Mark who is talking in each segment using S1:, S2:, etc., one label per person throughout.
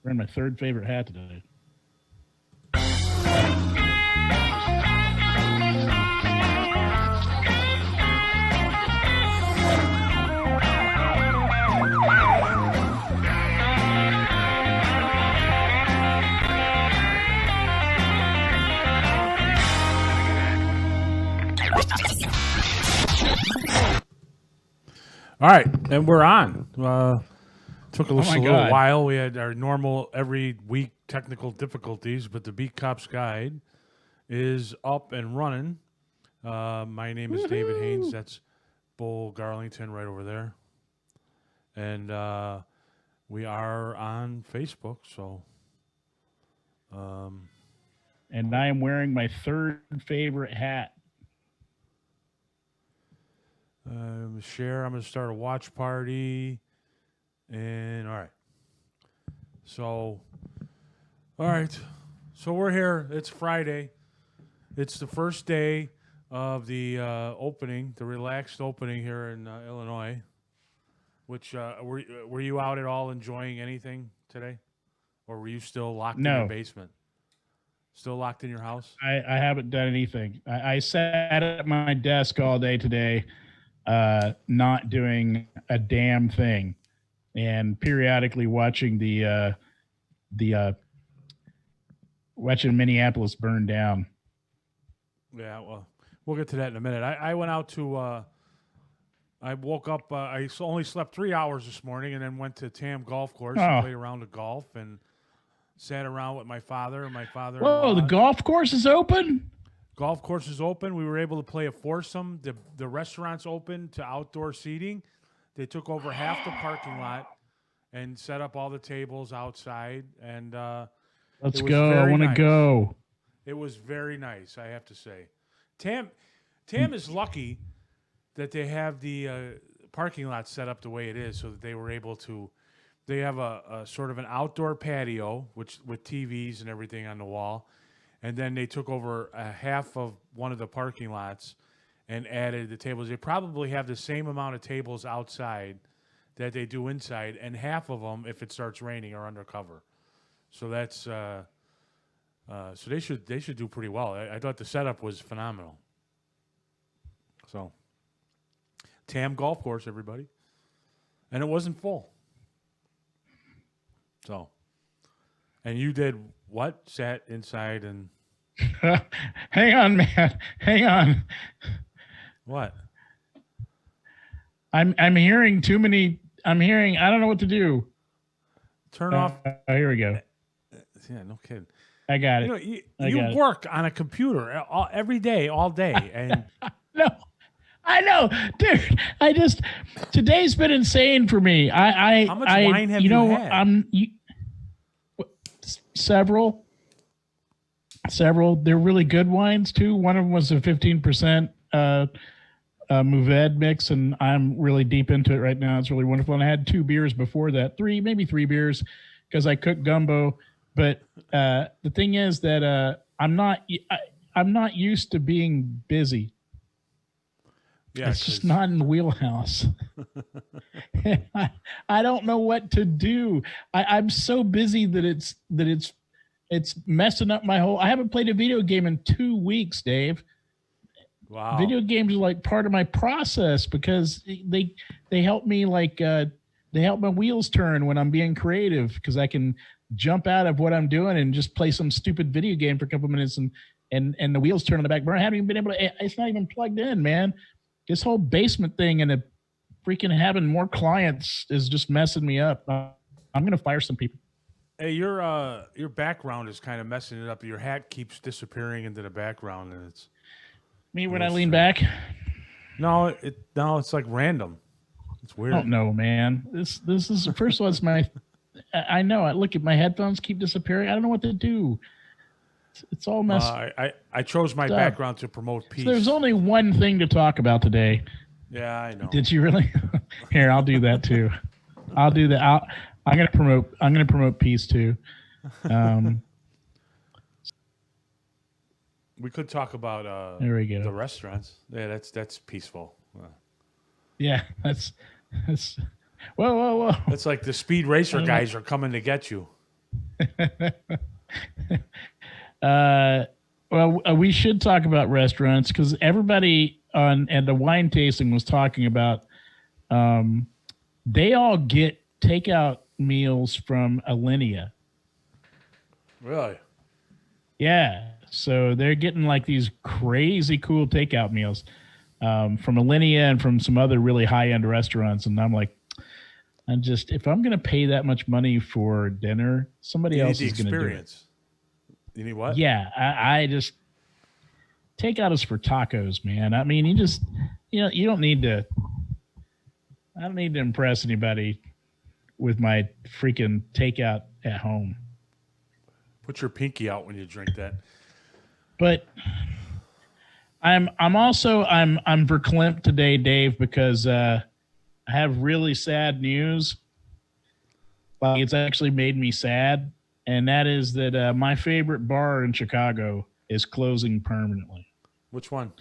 S1: Wearing my third favorite hat today.
S2: All right, and we're on. Took us a little
S1: God.
S2: while. We had our normal every week technical difficulties, but the Beat Cops Guide is up and running. My name is David Haynes. That's Bull Garlington right over there. And we are on Facebook, so...
S1: And I am wearing my third favorite hat.
S2: Share. I'm going to start a watch party. And all right. So we're here. It's Friday. It's the first day of the opening, the relaxed opening here in Illinois. Which were you out at all enjoying anything today, or were you still locked in your basement? Still locked in your house?
S1: I haven't done anything. I sat at my desk all day today, not doing a damn thing, and periodically watching watching Minneapolis burn down.
S2: Yeah, well, we'll get to that in a minute. I went out to. I woke up. I only slept 3 hours this morning, and then went to Tam Golf Course and played around the golf and sat around with my father and my father.
S1: Whoa, the golf course is open?
S2: Golf course is open. We were able to play a foursome. The restaurant's open to outdoor seating. They took over half the parking lot and set up all the tables outside. And
S1: let's go. I want to go.
S2: It was very nice, I have to say. Tam is lucky that they have the parking lot set up the way it is, so that they were able to. They have a sort of an outdoor patio, with TVs and everything on the wall, and then they took over a half of one of the parking lots and added the tables. They probably have the same amount of tables outside that they do inside, and half of them, if it starts raining, are undercover. So that's so they should do pretty well. I thought the setup was phenomenal. So. Tam Golf Course, everybody. And it wasn't full. So. And you did what? Sat inside and...
S1: Hang on, man. Hang on.
S2: What?
S1: I'm hearing too many... I don't know what to do.
S2: Turn off...
S1: Here we go.
S2: Yeah, no kidding.
S1: I got it.
S2: You work on a computer every day, all day. And
S1: No. I know, dude. Today's been insane for me.
S2: How much wine have you had?
S1: Several. They're really good wines too. One of them was a 15% Mourvedre mix, and I'm really deep into it right now. It's really wonderful. And I had 2 beers before that, maybe three beers, because I cooked gumbo. But the thing is that I'm not used to being busy. Yeah, it's just not in the wheelhouse. I don't know what to do. I'm so busy that it's messing up my whole. I haven't played a video game in 2 weeks, Dave.
S2: Wow.
S1: Video games are like part of my process because they help me they help my wheels turn when I'm being creative, because I can jump out of what I'm doing and just play some stupid video game for a couple of minutes and the wheels turn on the back burner. I haven't even been able to. It's not even plugged in, man. This whole basement thing and freaking having more clients is just messing me up. I'm going to fire some people.
S2: Hey, your background is kind of messing it up. Your hat keeps disappearing into the background, and it's
S1: me when I lean back.
S2: No, it's like random. It's weird.
S1: I don't know, man. This is first of all, it's my. I know. I look at my headphones keep disappearing. I don't know what to do. It's all messed.
S2: I chose my background to promote peace.
S1: So there's only one thing to talk about today.
S2: Yeah, I know.
S1: Did you really? Here, I'll do that too. I'll do that. I'm gonna promote peace too.
S2: We could talk about
S1: there we go.
S2: The restaurants. Yeah, that's peaceful.
S1: Yeah, that's. Whoa.
S2: It's like the speed racer guys are coming to get you.
S1: uh, we should talk about restaurants because everybody on and the wine tasting was talking about. They all get takeout meals from Alinea.
S2: Really?
S1: Yeah. So they're getting like these crazy cool takeout meals from Alinea and from some other really high end restaurants. And I'm like, if I'm going to pay that much money for dinner, somebody else is going to do it.
S2: You need what?
S1: Yeah. I just takeout is for tacos, man. I mean, you don't need to. I don't need to impress anybody with my freaking takeout at home.
S2: Put your pinky out when you drink that.
S1: But I'm verklempt today, Dave, because I have really sad news. Like, it's actually made me sad, and that is that my favorite bar in Chicago is closing permanently.
S2: Which one?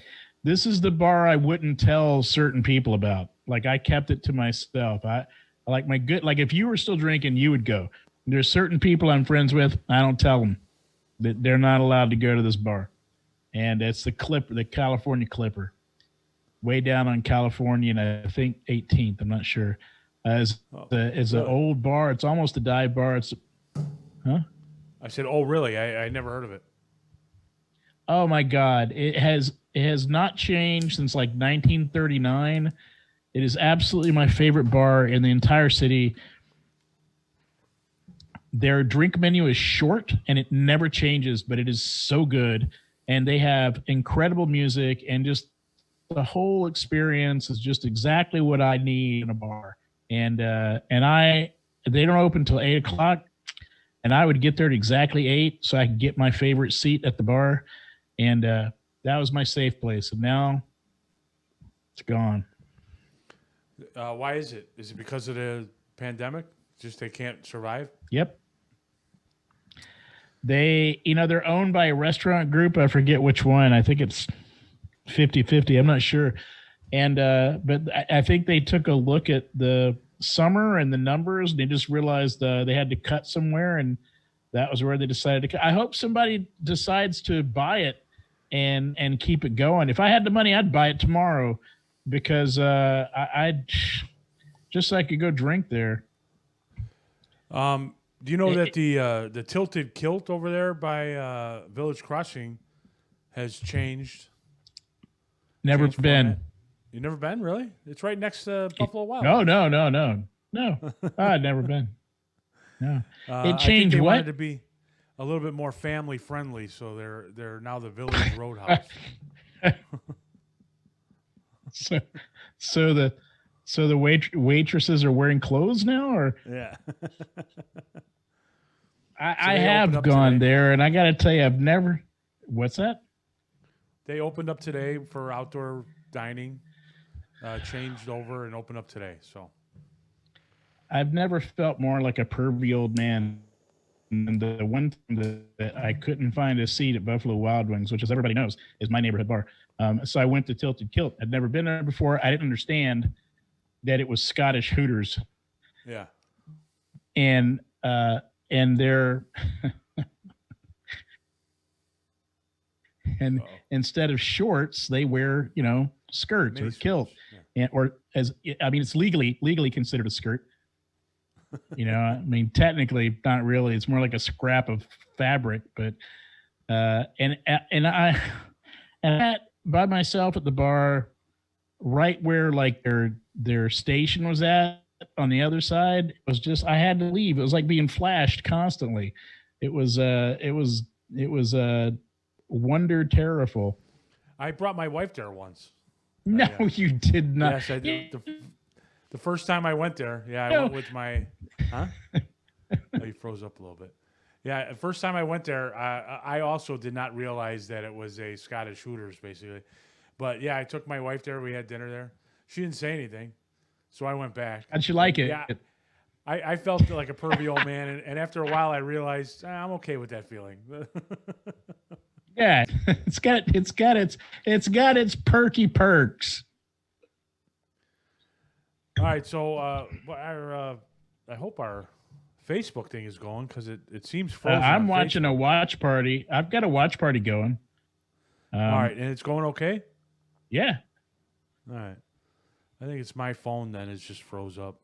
S1: This is the bar I wouldn't tell certain people about. Like, I kept it to myself. I like my good. Like, if you were still drinking, you would go. There's certain people I'm friends with. I don't tell them that they're not allowed to go to this bar. And it's the California Clipper, way down on California, and I think 18th. I'm not sure. It's an old bar. It's almost a dive bar. Huh?
S2: I said, oh, really? I never heard of it.
S1: Oh my God! It has not changed since like 1939. It is absolutely my favorite bar in the entire city. Their drink menu is short and it never changes, but it is so good. And they have incredible music, and just the whole experience is just exactly what I need in a bar. And they don't open until 8:00, and I would get there at exactly 8 so I could get my favorite seat at the bar. And that was my safe place. And now it's gone.
S2: Why is it? Is it because of the pandemic? Just they can't survive?
S1: Yep. They're owned by a restaurant group. I forget which one. I think it's 50-50. I'm not sure. And but I think they took a look at the summer and the numbers, and they just realized they had to cut somewhere, and that was where they decided to cut. I hope somebody decides to buy it and keep it going. If I had the money, I'd buy it tomorrow, because I'd just so I could go drink there.
S2: Do you know that the Tilted Kilt over there by Village Crossing has changed?
S1: Never been.
S2: You never been, really? It's right next to Buffalo Wild.
S1: No. I'd never been. No, it changed.
S2: I think they
S1: what?
S2: wanted to be a little bit more family friendly, so they're now the Village Roadhouse.
S1: So the waitresses are wearing clothes now, or
S2: yeah.
S1: I have gone there, and I got to tell you, I've never. What's that?
S2: They opened up today for outdoor dining, changed over and opened up today. So
S1: I've never felt more like a pervy old man. And the one thing that I couldn't find a seat at Buffalo Wild Wings, which, as everybody knows, is my neighborhood bar. So I went to Tilted Kilt. I'd never been there before. I didn't understand that it was Scottish Hooters.
S2: Yeah.
S1: And they're and instead of shorts, they wear, skirts or kilt. Yeah. It's legally considered a skirt. Technically not really. It's more like a scrap of fabric, but and I sat by myself at the bar, right where like their station was at on the other side. It was just, I had to leave. It was like being flashed constantly. It was wonder terrible.
S2: I brought my wife there once.
S1: No, you did not.
S2: Yes, I did. The first time I went there, I went with my. Huh? Oh, you froze up a little bit. Yeah, the first time I went there, I also did not realize that it was a Scottish Hooters, basically. But yeah, I took my wife there. We had dinner there. She didn't say anything, so I went back.
S1: How'd you like it?
S2: Yeah, I felt like a pervy old man, and after a while, I realized I'm okay with that feeling.
S1: Yeah, it's got its perky perks.
S2: All right, so I hope our Facebook thing is going because it seems frozen.
S1: I'm
S2: on
S1: watching
S2: Facebook.
S1: a watch party. I've got a watch party going.
S2: All right, and it's going okay.
S1: Yeah.
S2: All right, I think it's my phone then. It's just froze up.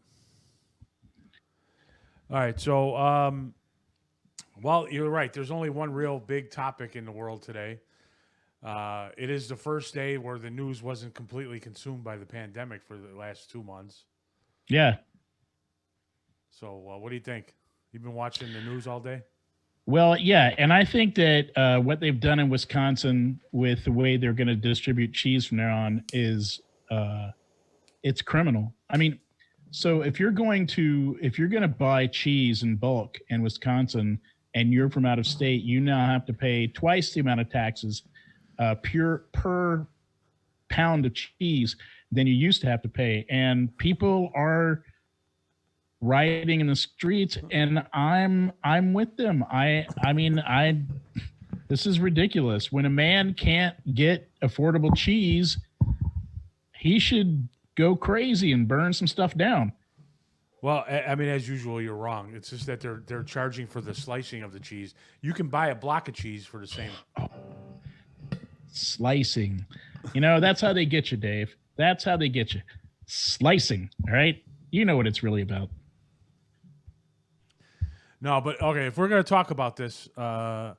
S2: All right, so well, you're right. There's only one real big topic in the world today. It is the first day where the news wasn't completely consumed by the pandemic for the last 2 months.
S1: Yeah.
S2: So, what do you think? You've been watching the news all day?
S1: Well, yeah, and I think that what they've done in Wisconsin with the way they're going to distribute cheese from now on is it's criminal. I mean, so if you're going to buy cheese in bulk in Wisconsin and you're from out of state, you now have to pay twice the amount of taxes per pound of cheese than you used to have to pay, and people are rioting in the streets, and I'm with them. I mean, this is ridiculous. When a man can't get affordable cheese, he should go crazy and burn some stuff down.
S2: Well, I mean, as usual, you're wrong. It's just that they're charging for the slicing of the cheese. You can buy a block of cheese for the same.
S1: Slicing. That's how they get you, Dave. That's how they get you. Slicing, all right? You know what it's really about.
S2: No, but okay, if we're going to talk about this, no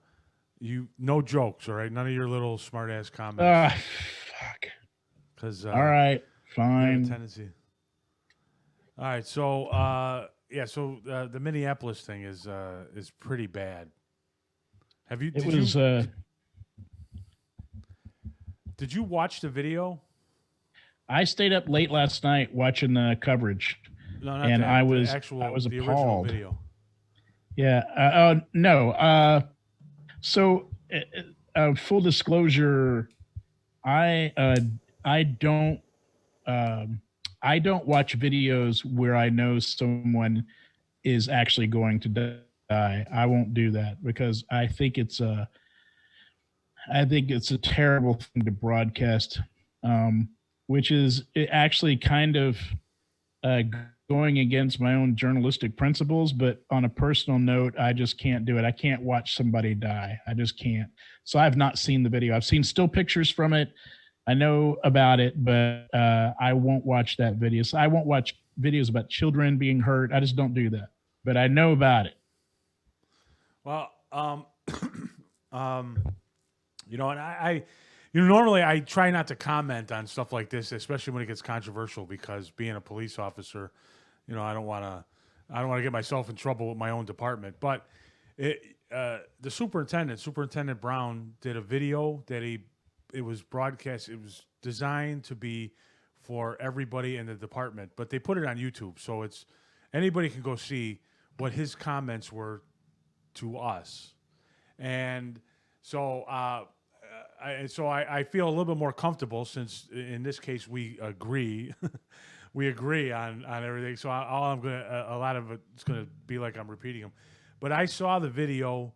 S2: jokes, all right? None of your little smart ass comments.
S1: Fuck.
S2: Because
S1: all right, fine.
S2: Tendency. All right, so so the Minneapolis thing is pretty bad. Have you? Did you watch the video?
S1: I stayed up late last night watching the coverage, and I was appalled.
S2: Video.
S1: Yeah. No. So, full disclosure, I don't watch videos where I know someone is actually going to die. I won't do that because I think it's a terrible thing to broadcast, which is actually kind of going against my own journalistic principles. But on a personal note, I just can't do it. I can't watch somebody die. I just can't. So I've not seen the video. I've seen still pictures from it. I know about it, but I won't watch that video. So I won't watch videos about children being hurt. I just don't do that. But I know about it.
S2: Well, and I normally I try not to comment on stuff like this, especially when it gets controversial, because being a police officer, I don't want to get myself in trouble with my own department. But the Superintendent Brown, did a video that it was broadcast. It was designed to be for everybody in the department, but they put it on YouTube, so anybody can go see what his comments were to us, and so I feel a little bit more comfortable since in this case we agree, on everything. So a lot of it's gonna be like I'm repeating them, but I saw the video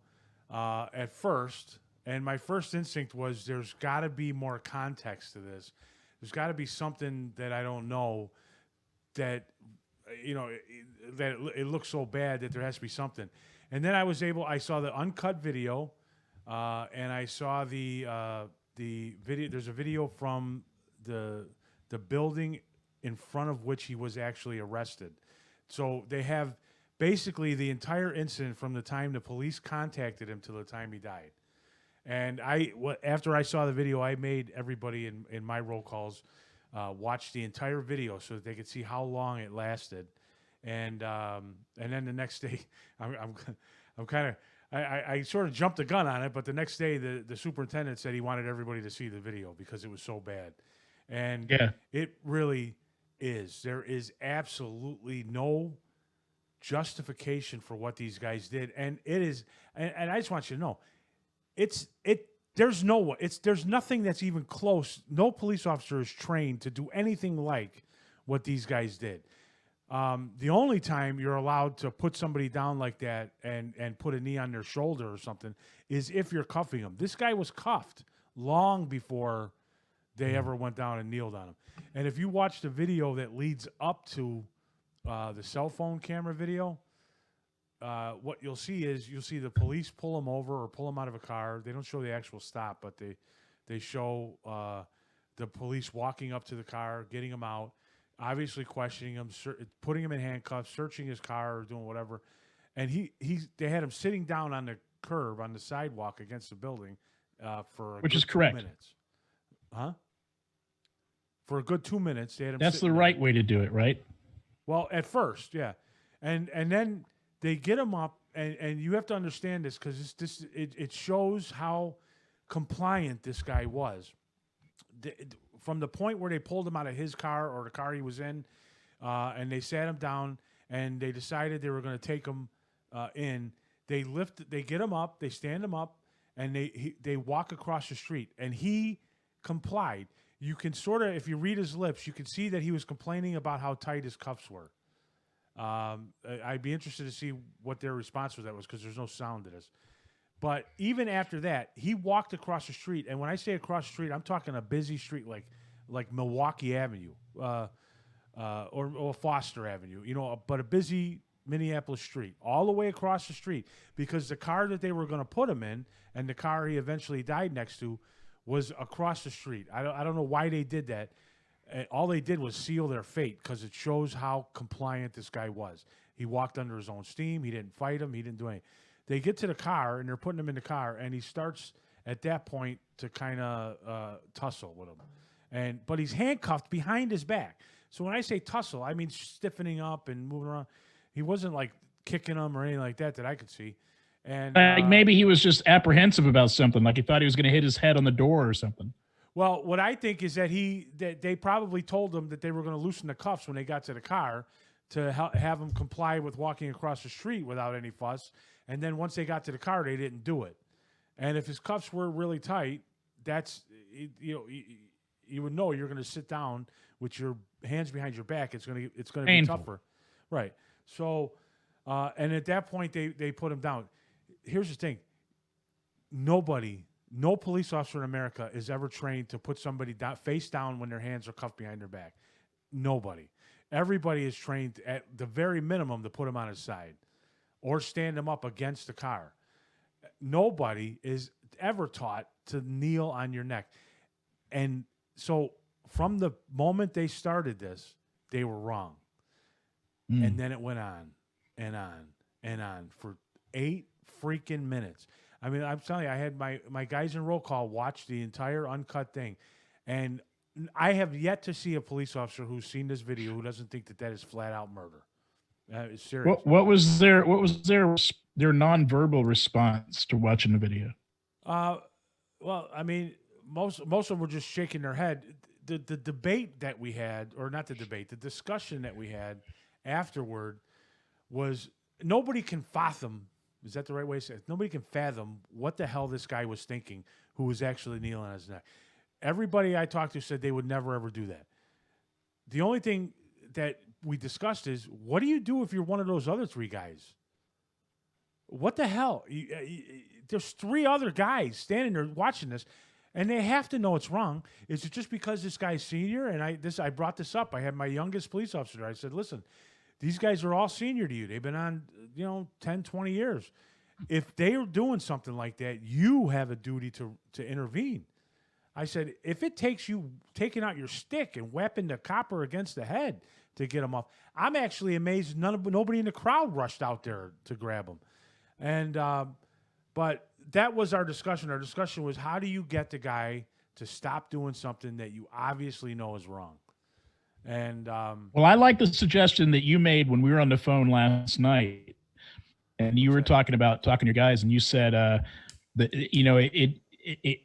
S2: at first. And my first instinct was there's got to be more context to this. There's got to be something that I don't know that, that it looks so bad that there has to be something. And then I saw the uncut video, and I saw the video. There's a video from the building in front of which he was actually arrested. So they have basically the entire incident from the time the police contacted him to the time he died. And after I saw the video, I made everybody in my roll calls watch the entire video so that they could see how long it lasted. And then the next day, I sort of jumped the gun on it, but the next day the superintendent said he wanted everybody to see the video because it was so bad. And it really is. There is absolutely no justification for what these guys did, and it is. And I just want you to know. There's nothing that's even close. No police officer is trained to do anything like what these guys did. The only time you're allowed to put somebody down like that and put a knee on their shoulder or something is if you're cuffing them. This guy was cuffed long before they ever went down and kneeled on him. And if you watch the video that leads up to the cell phone camera video, what you'll see is you'll see the police pull him over or pull him out of a car. They don't show the actual stop, but they show the police walking up to the car, getting him out, obviously questioning him, putting him in handcuffs, searching his car or doing whatever. And they had him sitting down on the curb on the sidewalk against the building for
S1: which is correct.
S2: 2 minutes. Huh? For a good 2 minutes, they had him.
S1: That's the right way to do it, right?
S2: Well, at first, yeah, and then they get him up, and you have to understand this because it shows how compliant this guy was. From the point where they pulled him out of his car or the car he was in, and they sat him down, and they decided they were going to take him in. They get him up, they stand him up, and they walk across the street, and he complied. You can sort of, if you read his lips, you can see that he was complaining about how tight his cuffs were. I'd be interested to see what their response to that was because there's no sound to this. But even after that, he walked across the street, and when I say across the street, I'm talking a busy street like Milwaukee Avenue or Foster Avenue, but a busy Minneapolis street, all the way across the street, because the car that they were going to put him in and the car he eventually died next to was across the street. I don't know why they did that. All they did was seal their fate because it shows how compliant this guy was. He walked under his own steam. He didn't fight him. He didn't do anything. They get to the car, and they're putting him in the car, and he starts at that point to kind of tussle with him. But he's handcuffed behind his back. So when I say tussle, I mean stiffening up and moving around. He wasn't like kicking him or anything like that I could see. And
S1: maybe he was just apprehensive about something, like he thought he was going to hit his head on the door or something.
S2: Well, what I think is that they probably told him that they were going to loosen the cuffs when they got to the car to have him comply with walking across the street without any fuss. And then once they got to the car, they didn't do it. And if his cuffs were really tight, you would know you're going to sit down with your hands behind your back. It's going to be tougher, right? So, and at that point, they put him down. Here's the thing: no police officer in America is ever trained to put somebody down, face down when their hands are cuffed behind their back. Nobody. Everybody is trained at the very minimum to put him on his side or stand him up against the car. Nobody is ever taught to kneel on your neck. And so from the moment they started this, they were wrong. And then it went on and on and on for 8 freaking minutes. I mean, I'm telling you, I had my guys in roll call watch the entire uncut thing. And I have yet to see a police officer who's seen this video who doesn't think that is flat out murder. It's serious.
S1: What was their nonverbal response to watching the video?
S2: Well, I mean, most of them were just shaking their head. The debate that we had, or not the debate, the discussion that we had afterward was nobody can fathom. Is that the right way to say it? Nobody can fathom what the hell this guy was thinking who was actually kneeling on his neck. Everybody I talked to said they would never, ever do that. The only thing that we discussed is, what do you do if you're one of those other 3 guys? What the hell? There's 3 other guys standing there watching this, and they have to know it's wrong. Is it just because this guy's senior? And I brought this up. I had my youngest police officer there. I said, listen, these guys are all senior to you. They've been on, 10, 20 years. If they're doing something like that, you have a duty to intervene. I said, if it takes you taking out your stick and whapping the copper against the head to get him off, I'm actually amazed nobody in the crowd rushed out there to grab him. And but that was our discussion. Our discussion was, how do you get the guy to stop doing something that you obviously know is wrong? And
S1: well, I like the suggestion that you made when we were on the phone last night, and you were talking to your guys, and you said that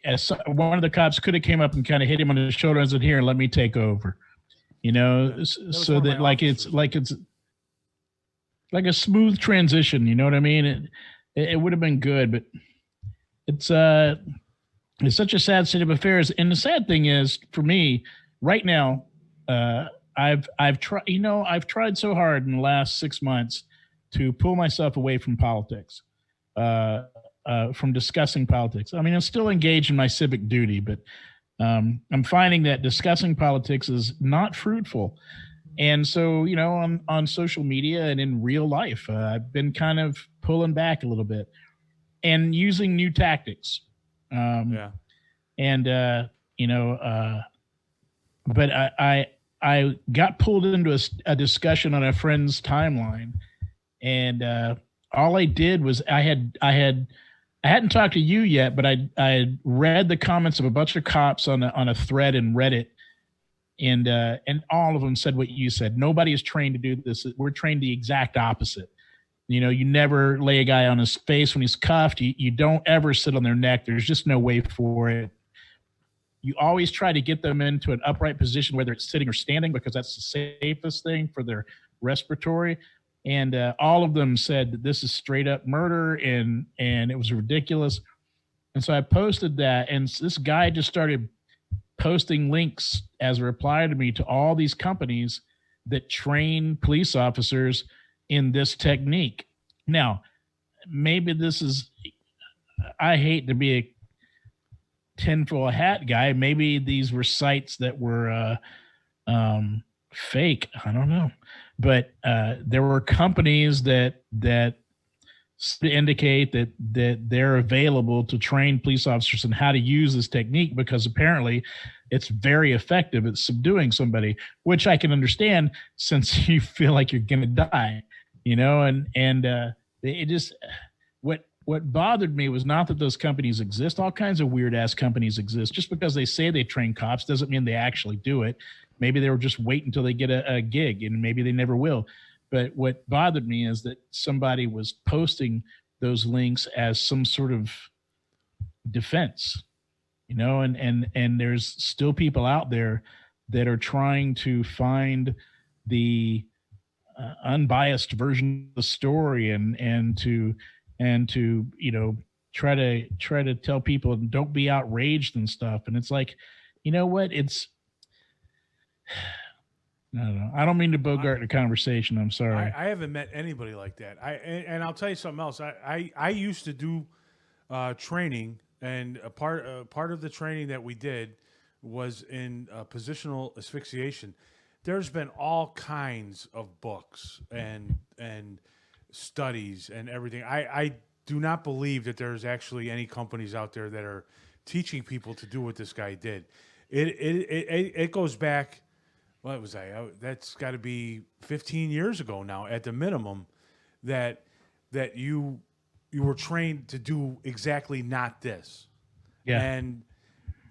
S1: as one of the cops could have came up and kind of hit him on the shoulder and said, "Here, let me take over," so that it's like a smooth transition. You know what I mean? It would have been good, but it's such a sad state of affairs. And the sad thing is, for me right now, I've tried so hard in the last 6 months to pull myself away from politics, from discussing politics. I mean, I'm still engaged in my civic duty, but I'm finding that discussing politics is not fruitful. And so, on social media and in real life, I've been kind of pulling back a little bit and using new tactics. Um,
S2: Yeah.
S1: and you know, uh, but I got pulled into a discussion on a friend's timeline, and all I did was I hadn't talked to you yet, but I had read the comments of a bunch of cops on a thread in Reddit, and all of them said what you said. Nobody is trained to do this. We're trained the exact opposite. You never lay a guy on his face when he's cuffed. You don't ever sit on their neck. There's just no way for it. You always try to get them into an upright position, whether it's sitting or standing, because that's the safest thing for their respiratory. And all of them said that this is straight up murder, and it was ridiculous. And so I posted that, and this guy just started posting links as a reply to me to all these companies that train police officers in this technique. Now, maybe this is, I hate to be a tinfoil hat guy. Maybe these were sites that were fake. I don't know, but there were companies that indicate that they're available to train police officers on how to use this technique, because apparently it's very effective at subduing somebody, which I can understand since you feel like you're going to die, and it just, what bothered me was not that those companies exist. All kinds of weird ass companies exist. Just because they say they train cops doesn't mean they actually do it. Maybe they were just waiting until they get a gig, and maybe they never will. But what bothered me is that somebody was posting those links as some sort of defense, and there's still people out there that are trying to find the unbiased version of the story, and to try to tell people don't be outraged and stuff. And it's like, what? It's I don't know. I don't mean to bogart the conversation. I'm sorry.
S2: I haven't met anybody like that. And I'll tell you something else. I used to do training, and a part of the training that we did was in positional asphyxiation. There's been all kinds of books and studies and everything. I do not believe that there's actually any companies out there that are teaching people to do what this guy did. It goes back. What was that's got to be 15 years ago now, at the minimum, that you were trained to do exactly not this.
S1: Yeah.
S2: And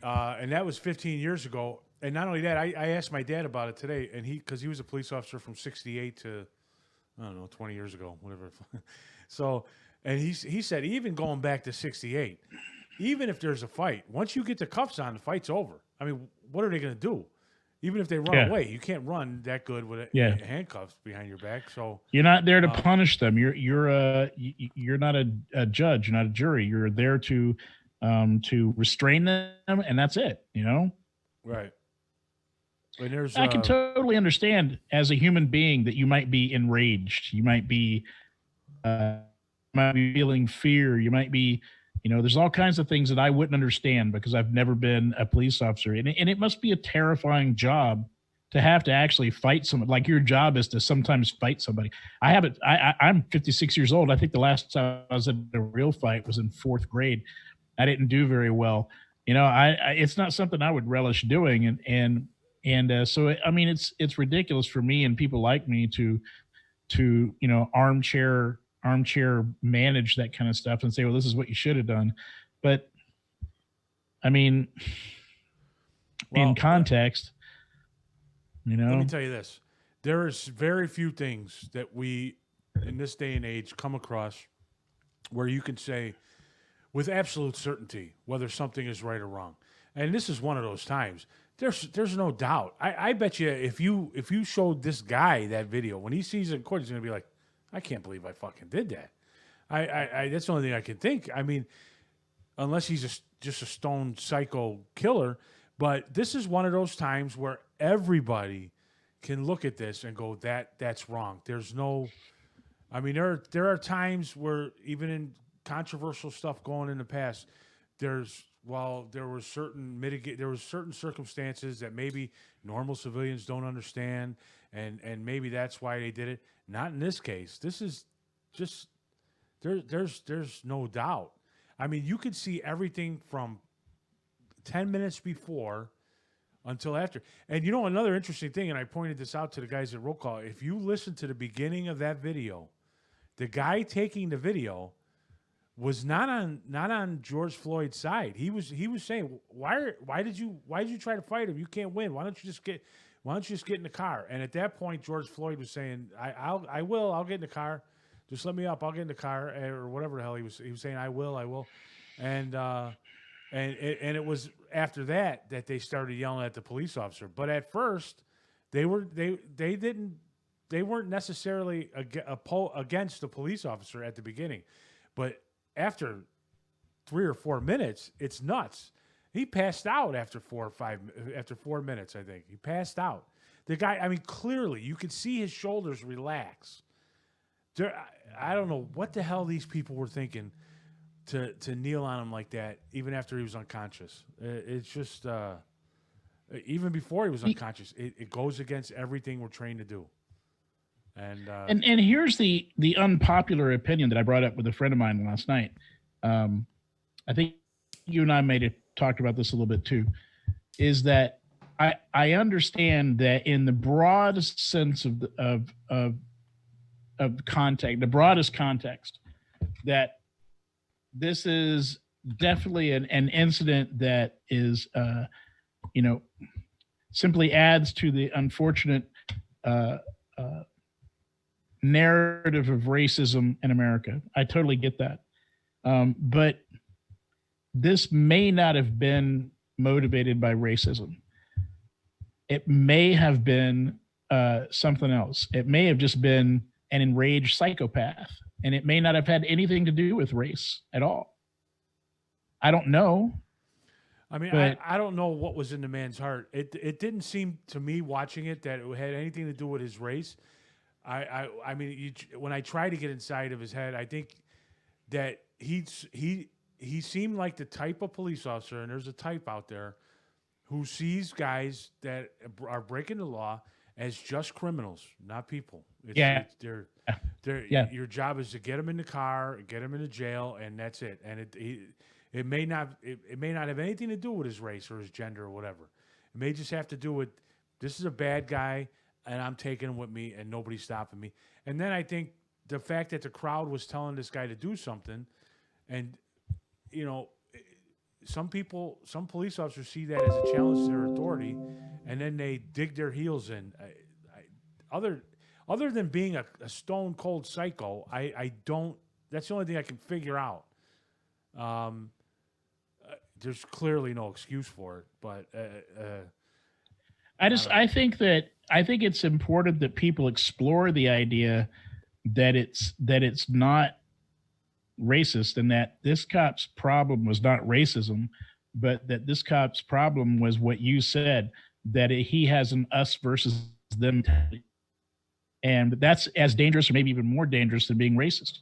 S2: that was 15 years ago. And not only that, I asked my dad about it today, and because he was a police officer from 68 to, I don't know, 20 years ago, whatever. So, and he said, even going back to 68, even if there's a fight, once you get the cuffs on, the fight's over. I mean, what are they going to do? Even if they run away, you can't run that good with handcuffs behind your back. So
S1: you're not there to punish them. You're not a judge. You're not a jury. You're there to restrain them, and that's it.
S2: Right. And
S1: I can totally understand as a human being that you might be enraged. You might be feeling fear. You might be, there's all kinds of things that I wouldn't understand because I've never been a police officer. And it must be a terrifying job to have to actually fight someone. Like, your job is to sometimes fight somebody. I'm 56 years old. I think the last time I was in a real fight was in 4th grade. I didn't do very well. It's not something I would relish doing. So, I mean, it's ridiculous for me and people like me to armchair manage that kind of stuff and say, well, this is what you should have done. But I mean, in context,
S2: let me tell you this. There is very few things that we in this day and age come across where you can say with absolute certainty whether something is right or wrong. And this is one of those times. There's no doubt. I bet you if you showed this guy that video, when he sees it in court, he's going to be like, I can't believe I fucking did that. I that's the only thing I can think. I mean, unless he's just a stone psycho killer. But this is one of those times where everybody can look at this and go, that's wrong. There's no, I mean, there are times where even in controversial stuff going in the past, there were certain circumstances that maybe normal civilians don't understand, and maybe that's why they did it. Not in this case. This is just there's no doubt. I mean, you could see everything from 10 minutes before until after. And another interesting thing, and I pointed this out to the guys at Roll Call, if you listen to the beginning of that video, the guy taking the video was not on George Floyd's side. He was saying, why did you try to fight him? You can't win. Why don't you just get in the car? And at that point, George Floyd was saying, I'll get in the car. Just let me up. I'll get in the car, or whatever the hell he was saying. I will. And it was after that they started yelling at the police officer. But at first, they weren't necessarily against the police officer at the beginning. But after 3 or 4 minutes, it's nuts. He passed out after 4 minutes, I think. He passed out. The guy, I mean, clearly you could see his shoulders relax. I don't know what the hell these people were thinking to kneel on him like that, even after he was unconscious. It's just, even before he was unconscious, it goes against everything we're trained to do. And
S1: here's the unpopular opinion that I brought up with a friend of mine last night. I think you and I talked about this a little bit too, is that I understand that in the broadest sense of context, the broadest context, that this is definitely an incident that is, simply adds to the unfortunate narrative of racism in America. I totally get that. But this may not have been motivated by racism. It may have been something else. It may have just been an enraged psychopath, and it may not have had anything to do with race at all. I don't know.
S2: I mean, I don't know what was in the man's heart. It didn't seem to me watching it that it had anything to do with his race. I mean, when I try to get inside of his head, I think that he seemed like the type of police officer, and there's a type out there, who sees guys that are breaking the law as just criminals, not people. Your job is to get them in the car, get them into jail, and that's it. And it may not have anything to do with his race or his gender or whatever. It may just have to do with, this is a bad guy, and I'm taking him with me, and nobody's stopping me. And then I think the fact that the crowd was telling this guy to do something, and some police officers see that as a challenge to their authority, and then they dig their heels in. Other than being a stone cold psycho, I don't. That's the only thing I can figure out. There's clearly no excuse for it, but
S1: I think it's important that people explore the idea that it's not racist, and that this cop's problem was not racism, but that this cop's problem was what you said, that he has an us versus them mentality. And that's as dangerous, or maybe even more dangerous, than being racist.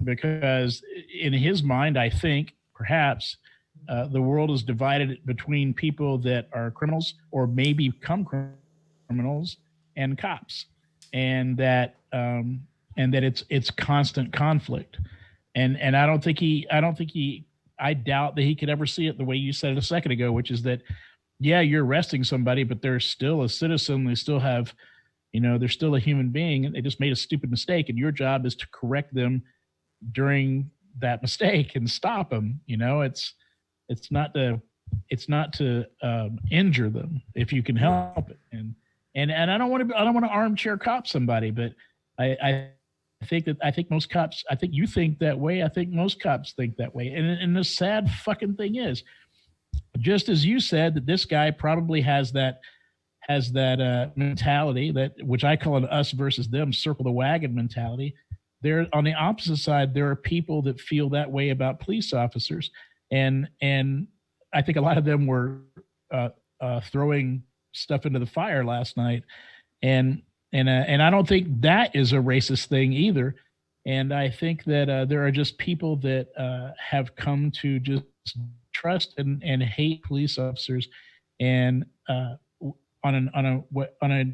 S1: Because in his mind, I think perhaps the world is divided between people that are criminals or may become criminals and cops, and that it's constant conflict. And I doubt that he could ever see it the way you said it a second ago, which is that, yeah, you're arresting somebody, but they're still a citizen. They still have, they're still a human being, and they just made a stupid mistake. And your job is to correct them during that mistake and stop them. It's not to injure them if you can help it. And I don't want to armchair cop somebody, but I think most cops, I think you think that way. I think most cops think that way. And the sad fucking thing is, just as you said, that this guy probably has that mentality, that, which I call an us versus them, circle the wagon mentality. There, on the opposite side, there are people that feel that way about police officers, and I think a lot of them were throwing stuff into the fire last night, and I don't think that is a racist thing either. And I think that there are just people that have come to just trust and hate police officers, and on a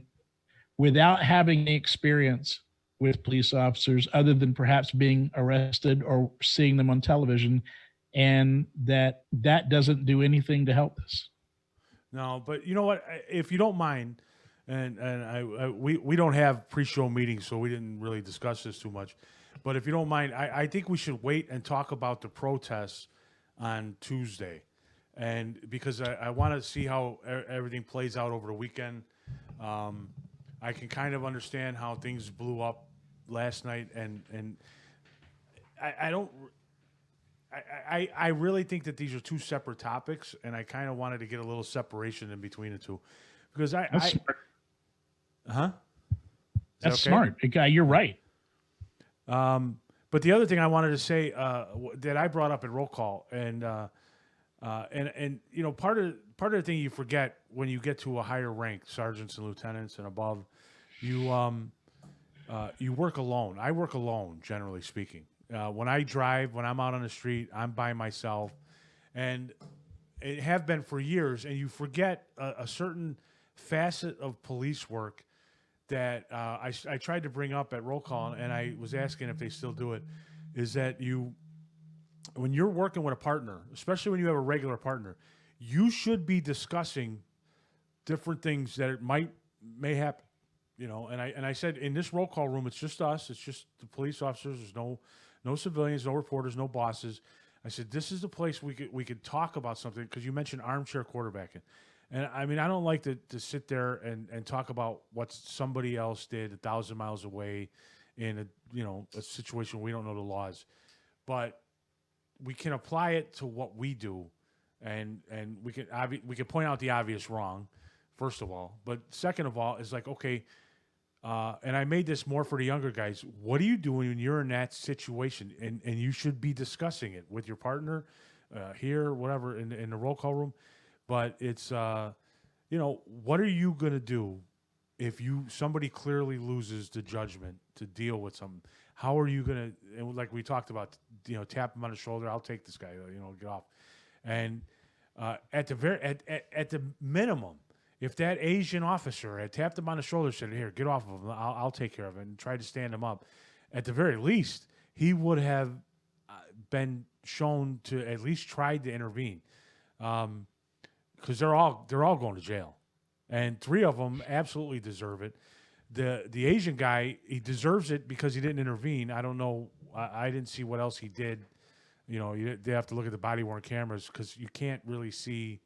S1: without having any experience with police officers other than perhaps being arrested or seeing them on television, and that doesn't do anything to help this.
S2: No, but you know what? If you don't mind, and we don't have pre-show meetings, so we didn't really discuss this too much. But if you don't mind, I think we should wait and talk about the protests on Tuesday, and because I want to see how everything plays out over the weekend. I can kind of understand how things blew up last night, and I don't. I really think that these are two separate topics, and I kind of wanted to get a little separation in between the two, because
S1: That's smart.
S2: huh?
S1: That's smart. You're right.
S2: But the other thing I wanted to say that I brought up at roll call, and you know, part of the thing you forget when you get to a higher rank, sergeants and lieutenants and above, you work alone. I work alone, generally speaking. When I drive, when I'm out on the street, I'm by myself, and it have been for years. And you forget a certain facet of police work that I tried to bring up at roll call, and I was asking if they still do it. Is that when you're working with a partner, especially when you have a regular partner, you should be discussing different things that may happen. You know, and I said in this roll call room, it's just us. It's just the police officers. There's no civilians, no reporters, no bosses. I said, this is the place we could talk about something, because you mentioned armchair quarterbacking. And I mean, I don't like to sit there and talk about what somebody else did 1,000 miles away in a situation where we don't know the laws. But we can apply it to what we do, and we can point out the obvious wrong, first of all. But second of all, is like, okay, and I made this more for the younger guys. What are you doing when you're in that situation? And you should be discussing it with your partner here, whatever, in the roll call room. But it's, what are you going to do if somebody clearly loses the judgment to deal with something? How are you going to, and like we talked about, tap him on the shoulder, I'll take this guy, get off. And at the minimum, if that Asian officer had tapped him on the shoulder and said, here, get off of him, I'll take care of it, and tried to stand him up, at the very least, he would have been shown to at least tried to intervene. Because they're all going to jail. And 3 of them absolutely deserve it. The Asian guy, he deserves it because he didn't intervene. I don't know. I didn't see what else he did. They have to look at the body-worn cameras, because you can't really see.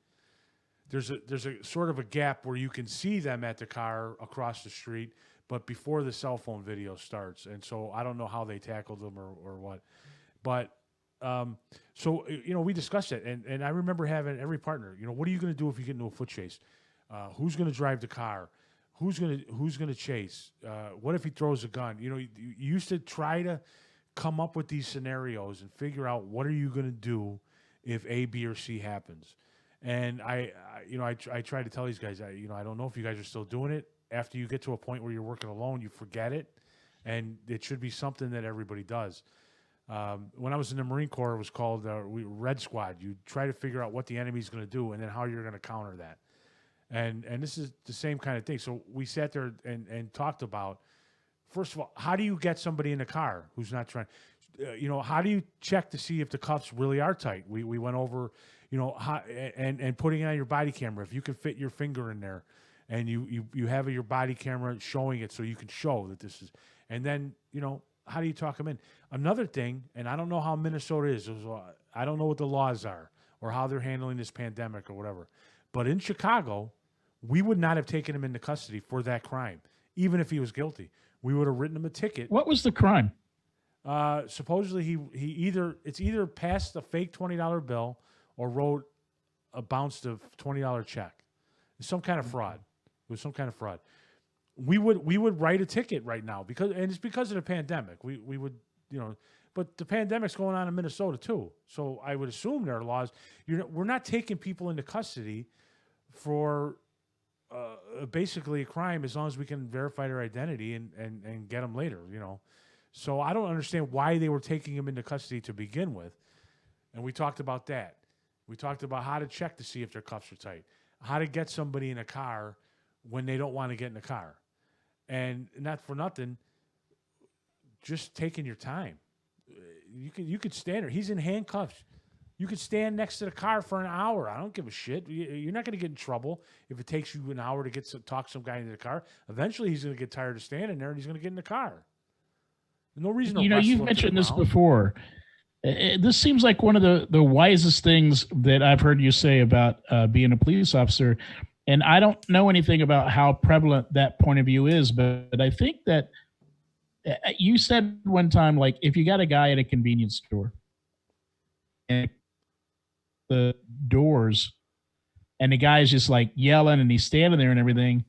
S2: There's a sort of a gap where you can see them at the car across the street, but before the cell phone video starts. And so I don't know how they tackled them or what. But so we discussed it, and I remember having every partner. What are you going to do if you get into a foot chase? Who's going to drive the car? Who's going to chase? What if he throws a gun? You used to try to come up with these scenarios and figure out what are you going to do if A, B, or C happens. And I try to tell these guys, I don't know if you guys are still doing it. After you get to a point where you're working alone, you forget it, and it should be something that everybody does. When I was in the Marine Corps, it was called Red Squad. You try to figure out what the enemy's going to do and then how you're going to counter that. And this is the same kind of thing. So we sat there and talked about, first of all, how do you get somebody in the car who's not trying? How do you check to see if the cuffs really are tight? We went over, how, and putting it on your body camera, if you can fit your finger in there, and you have your body camera showing it so you can show that this is, and then how do you talk them in? Another thing, and I don't know how Minnesota is. I don't know what the laws are or how they're handling this pandemic or whatever. But in Chicago, we would not have taken him into custody for that crime, even if he was guilty. We would have written him a ticket.
S1: What was the crime?
S2: Supposedly he either passed a fake $20 bill or wrote a bounced $20 check. It's some kind of fraud. It was some kind of fraud. We would write a ticket right now because it's because of the pandemic. We would, but the pandemic's going on in Minnesota too. So I would assume there are laws. We're not taking people into custody for basically a crime as long as we can verify their identity and get them later, So I don't understand why they were taking him into custody to begin with. And we talked about that. We talked about how to check to see if their cuffs are tight, how to get somebody in a car when they don't want to get in the car. and not for nothing, just taking your time. You could stand there. He's in handcuffs. You could stand next to the car for an hour. I don't give a shit. You're not going to get in trouble if it takes you an hour to talk some guy into the car. Eventually, he's going to get tired of standing there, and he's going to get in the car. There's no reason to
S1: You know,
S2: wrestle
S1: you've
S2: him to the
S1: mentioned this
S2: ground.
S1: before. This seems like one of the wisest things that I've heard you say about being a police officer. And I don't know anything about how prevalent that point of view is, but I think that you said one time, like, if you got a guy at a convenience store and the doors and the guy's just like yelling and he's standing there and everything,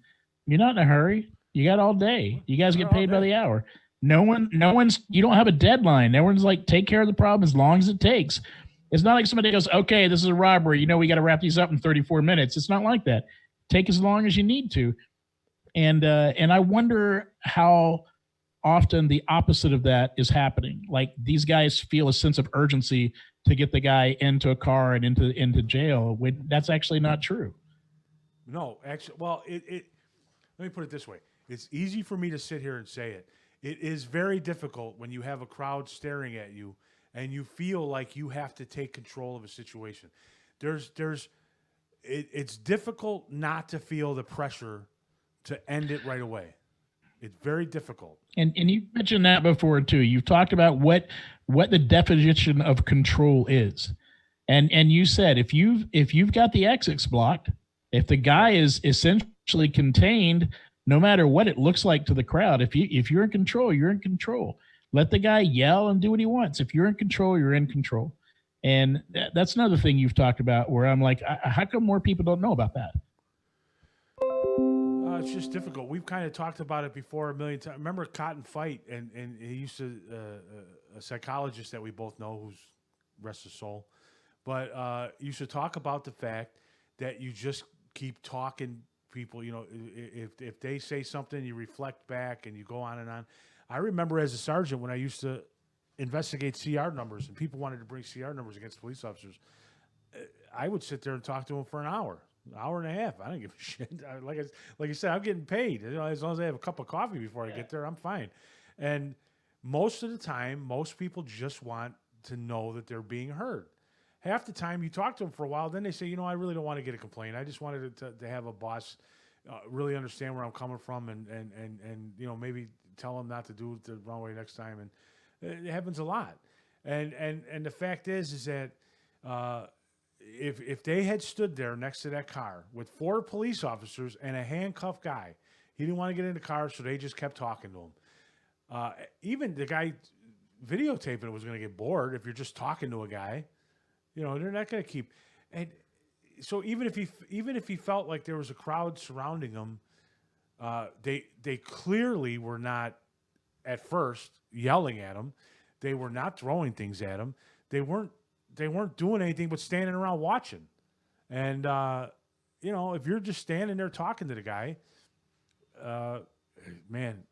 S1: you're not in a hurry. You got all day. You guys get paid by the hour. No one's, you don't have a deadline. No one's like, take care of the problem as long as it takes. It's not like somebody goes, okay, this is a robbery. You know, we got to wrap these up in 34 minutes. It's not like that. Take as long as you need to. And I wonder how often the opposite of that is happening. Like, these guys feel a sense of urgency to get the guy into a car and into jail, when that's actually not true.
S2: No, actually, well, let me put it this way. It's easy for me to sit here and say it. It is very difficult when you have a crowd staring at you and you feel like you have to take control of a situation. It's difficult not to feel the pressure to end it right away. It's very difficult.
S1: And you mentioned that before too. You've talked about what the definition of control is. And you said if you've got the exits blocked, if the guy is essentially contained, no matter what it looks like to the crowd, if you're in control, you're in control. Let the guy yell and do what he wants. If you're in control, you're in control. And that's another thing you've talked about where I'm like, how come more people don't know about that?
S2: It's just difficult. We've kind of talked about it before a million times. Remember Cotton Fight, and he used to a psychologist that we both know, who's rest his soul, but used to talk about the fact that you just keep talking people. You know, if they say something, you reflect back and you go on and on. I remember as a sergeant when I used to investigate CR numbers and people wanted to bring CR numbers against police officers, I would sit there and talk to them for an hour and a half. I don't give a shit. Like I said, I'm getting paid. You know, as long as I have a cup of coffee before I get there, I'm fine. And most of the time, most people just want to know that they're being heard. Half the time you talk to them for a while, then they say, you know, I really don't want to get a complaint. I just wanted to have a boss really understand where I'm coming from and you know, maybe tell them not to do it the wrong way next time. And it happens a lot. And the fact is that if they had stood there next to that car with 4 police officers and a handcuffed guy, he didn't want to get in the car, so they just kept talking to him. Even the guy videotaping it was going to get bored if you're just talking to a guy. You know, they're not going to keep. And so even if he felt like there was a crowd surrounding him, they clearly were not at first yelling at him. They were not throwing things at him. They weren't doing anything but standing around watching. And you know, if you're just standing there talking to the guy, man,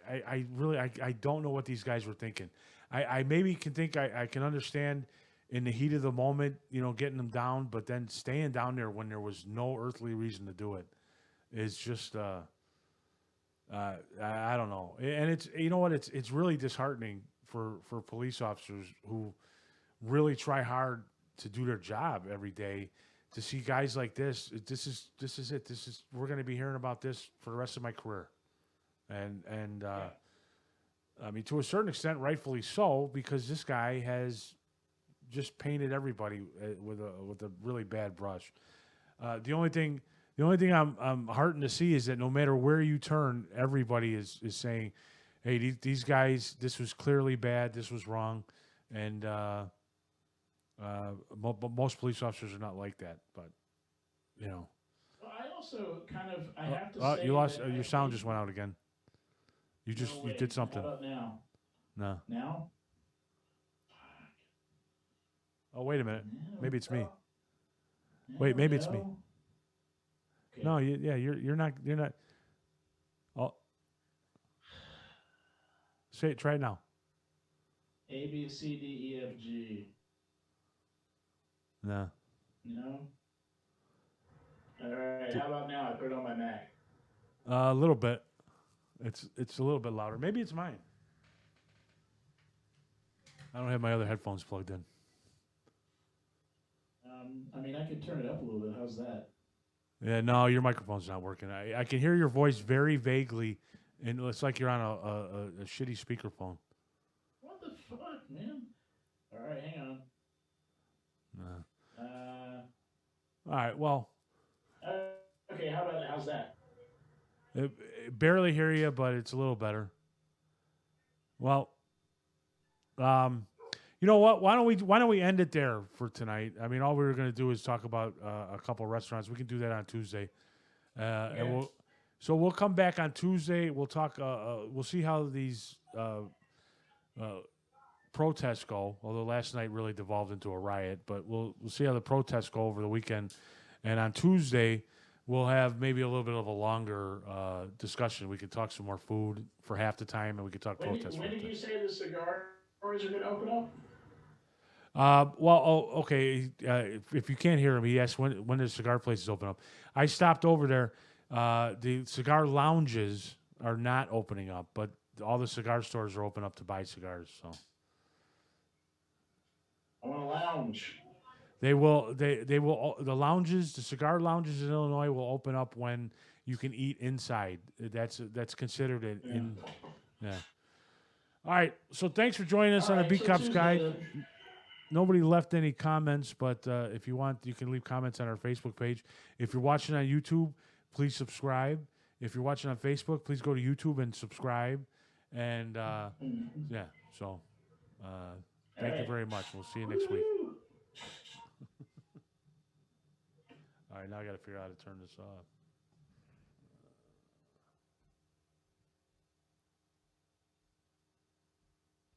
S2: I really don't know what these guys were thinking. I maybe can think I can understand in the heat of the moment, you know, getting them down, but then staying down there when there was no earthly reason to do it is just I don't know. And it's, you know what, it's really disheartening for police officers who really try hard to do their job every day to see guys like this. This is it. We're going to be hearing about this for the rest of my career. And I mean, to a certain extent, rightfully so, because this guy has just painted everybody with a really bad brush. The only thing I'm heartened to see is that no matter where you turn, everybody is saying, "Hey, these guys, this was clearly bad. This was wrong," and most police officers are not like that. But you know,
S1: Well, I also kind of have to say
S2: you lost
S1: that
S2: your sound just went out again. You did something.
S1: How about now?
S2: No.
S1: Now?
S2: Oh, wait a minute. Maybe it's me.
S1: No,
S2: Wait, maybe it's me.
S1: Okay.
S2: No, you're not. Oh, say it. Try it now.
S1: A, B, C, D, E, F, G.
S2: No.
S1: No? All right. How about now? I put it on my Mac.
S2: A little bit. It's a little bit louder. Maybe it's mine. I don't have my other headphones plugged in.
S1: I mean, I could turn it up a little bit. How's that?
S2: Yeah, no, your microphone's not working. I can hear your voice very vaguely, and it's like you're on a shitty speakerphone.
S1: What the fuck, man? All right, hang on.
S2: All right, well.
S1: Okay, how's that?
S2: Barely hear you, but it's a little better. Well, you know what? Why don't we end it there for tonight? I mean, all we were going to do is talk about a couple of restaurants. We can do that on Tuesday, and we'll come back on Tuesday. We'll talk. We'll see how these protests go. Although last night really devolved into a riot, but we'll see how the protests go over the weekend. And on Tuesday, we'll have maybe a little bit of a longer discussion. We could talk some more food for half the time, and we could talk protests.
S1: When did you say the cigars are going to open up?
S2: Okay. If you can't hear him, he asked when the cigar places open up. I stopped over there. The cigar lounges are not opening up, but all the cigar stores are open up to buy cigars. So
S1: I want a lounge.
S2: they will. They will. The lounges, the cigar lounges in Illinois, will open up when you can eat inside. That's considered it. Yeah. All right. So thanks for joining us on the Beat Cops Guide. Nobody left any comments, but if you want, you can leave comments on our Facebook page. If you're watching on YouTube, please subscribe. If you're watching on Facebook, please go to YouTube and subscribe. And yeah, so thank you very much. We'll see you next week. All right, now I got to figure out how to turn this off.